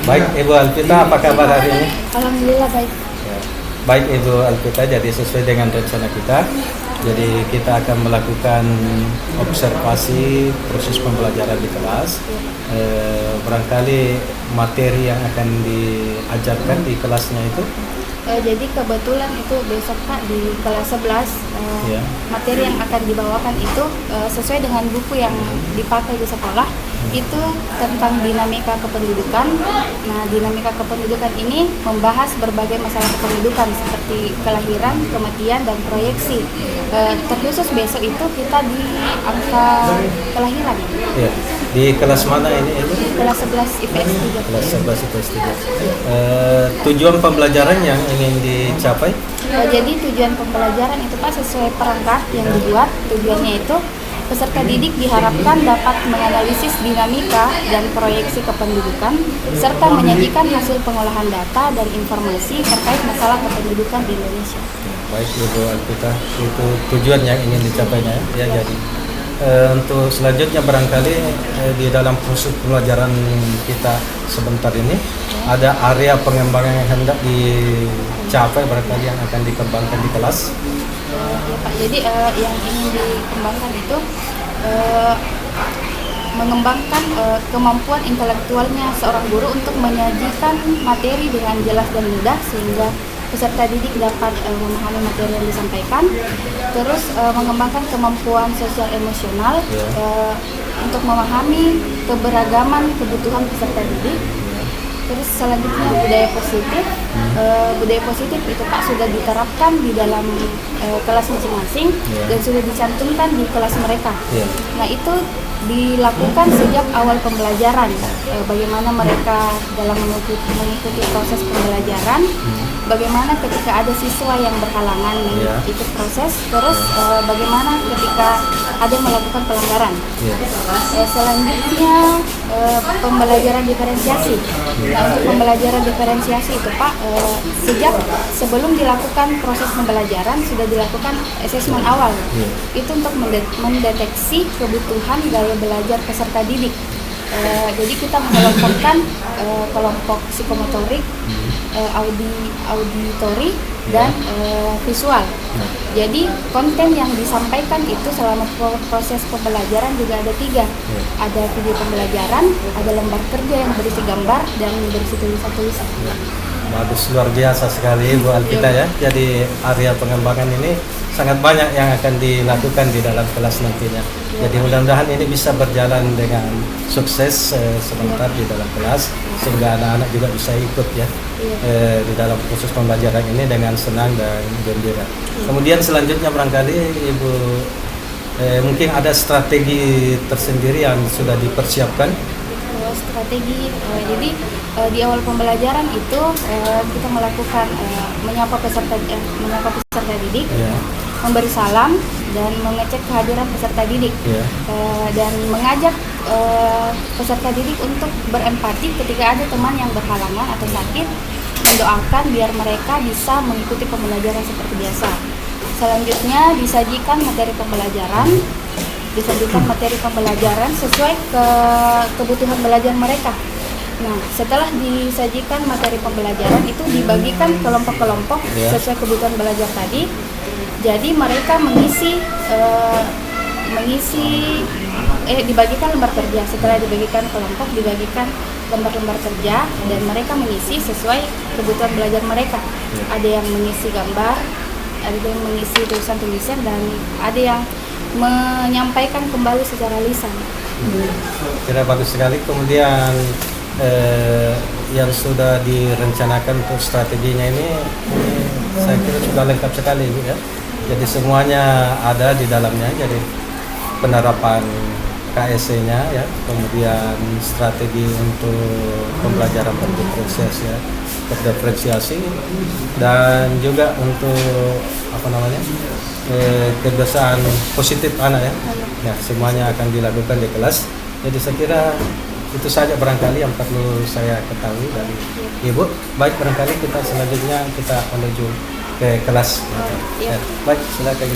Baik Ibu Alvita, apa kabar hari ini? Alhamdulillah baik. Ya. Baik Ibu Alvita, jadi sesuai dengan rencana kita, jadi kita akan melakukan observasi proses pembelajaran di kelas. Barangkali materi yang akan diajarkan di kelasnya itu. Jadi kebetulan itu besok Pak di kelas 11 materi yang akan dibawakan itu sesuai dengan buku yang dipakai di sekolah, itu tentang dinamika kependudukan. Nah, dinamika kependudukan ini membahas berbagai masalah kependudukan seperti kelahiran, kematian, dan proyeksi. Terkhusus besok itu kita di angka kelahiran. Ya. Di kelas mana ini? Kelas 11 IPS 3. Kelas 11 IPS 3. Tujuan pembelajaran yang ingin dicapai? Jadi tujuan pembelajaran itu Pak sesuai perangkat yang dibuat. Tujuannya itu peserta didik diharapkan dapat menganalisis dinamika dan proyeksi kependudukan serta menyajikan hasil pengolahan data dan informasi terkait masalah kependudukan di Indonesia. Baik Ibu Alvita, itu tujuan yang ingin dicapainya ya. Jadi untuk selanjutnya barangkali di dalam proses pembelajaran kita sebentar ini ada area pengembangan yang hendak dicapai barangkali yang akan dikembangkan di kelas. Ya Pak, jadi yang ingin dikembangkan itu mengembangkan kemampuan intelektualnya seorang guru untuk menyajikan materi dengan jelas dan mudah sehingga peserta didik dapat memahami materi yang disampaikan. Terus mengembangkan kemampuan sosial emosional untuk memahami keberagaman kebutuhan peserta didik. Terus selanjutnya budaya positif. Budaya positif itu Pak sudah diterapkan di dalam kelas masing-masing dan sudah dicantumkan di kelas mereka. Nah, itu dilakukan sejak awal pembelajaran. Bagaimana mereka dalam mengikuti proses pembelajaran, bagaimana ketika ada siswa yang berhalangan mengikuti proses, terus bagaimana ketika ada yang melakukan pelanggaran. Selanjutnya pembelajaran diferensiasi. Nah, untuk pembelajaran diferensiasi itu Pak, sejak sebelum dilakukan proses pembelajaran sudah dilakukan asesmen awal. Itu untuk mendeteksi kebutuhan gaya belajar peserta didik. Jadi kita mengelompokkan kelompok psikomotorik, auditori, dan visual. Jadi konten yang disampaikan itu selama proses pembelajaran juga ada 3. Ada video pembelajaran, ada lembar kerja yang berisi gambar, dan berisi tulisan-tulisan. Bagus, luar biasa sekali Bu Alvita ya. Jadi area pengembangan ini sangat banyak yang akan dilakukan di dalam kelas nantinya. Jadi mudah-mudahan ini bisa berjalan dengan sukses sebentar di dalam kelas sehingga anak-anak juga bisa ikut ya di dalam proses pembelajaran ini dengan senang dan gembira. Kemudian selanjutnya barangkali Ibu mungkin ada strategi tersendiri yang sudah dipersiapkan. Strategi, jadi di awal pembelajaran itu kita melakukan menyapa peserta didik, memberi salam dan mengecek kehadiran peserta didik, dan mengajak peserta didik untuk berempati ketika ada teman yang berhalangan atau sakit, mendoakan biar mereka bisa mengikuti pembelajaran seperti biasa. Selanjutnya disajikan materi pembelajaran sesuai kebutuhan belajar mereka. Nah, setelah disajikan materi pembelajaran itu dibagikan kelompok-kelompok sesuai kebutuhan belajar tadi. Jadi mereka dibagikan lembar kerja. Setelah dibagikan kelompok, dibagikan lembar-lembar kerja dan mereka mengisi sesuai kebutuhan belajar mereka. Ada yang mengisi gambar, ada yang mengisi tulisan-tulisan, dan ada yang menyampaikan kembali secara lisan. Kira bagus sekali. Kemudian yang sudah direncanakan untuk strateginya ini saya kira sudah lengkap sekali ya. Jadi semuanya ada di dalamnya. Jadi penerapan KSE-nya ya, kemudian strategi untuk pembelajaran berdiferensiasi dan juga untuk kebiasaan positif anak ya. Ya, semuanya akan dilakukan di kelas. Jadi saya kira itu saja barangkali yang perlu saya ketahui dari Ibu. Baik, barangkali kita selanjutnya kita menuju ke kelas. Baik, silakan.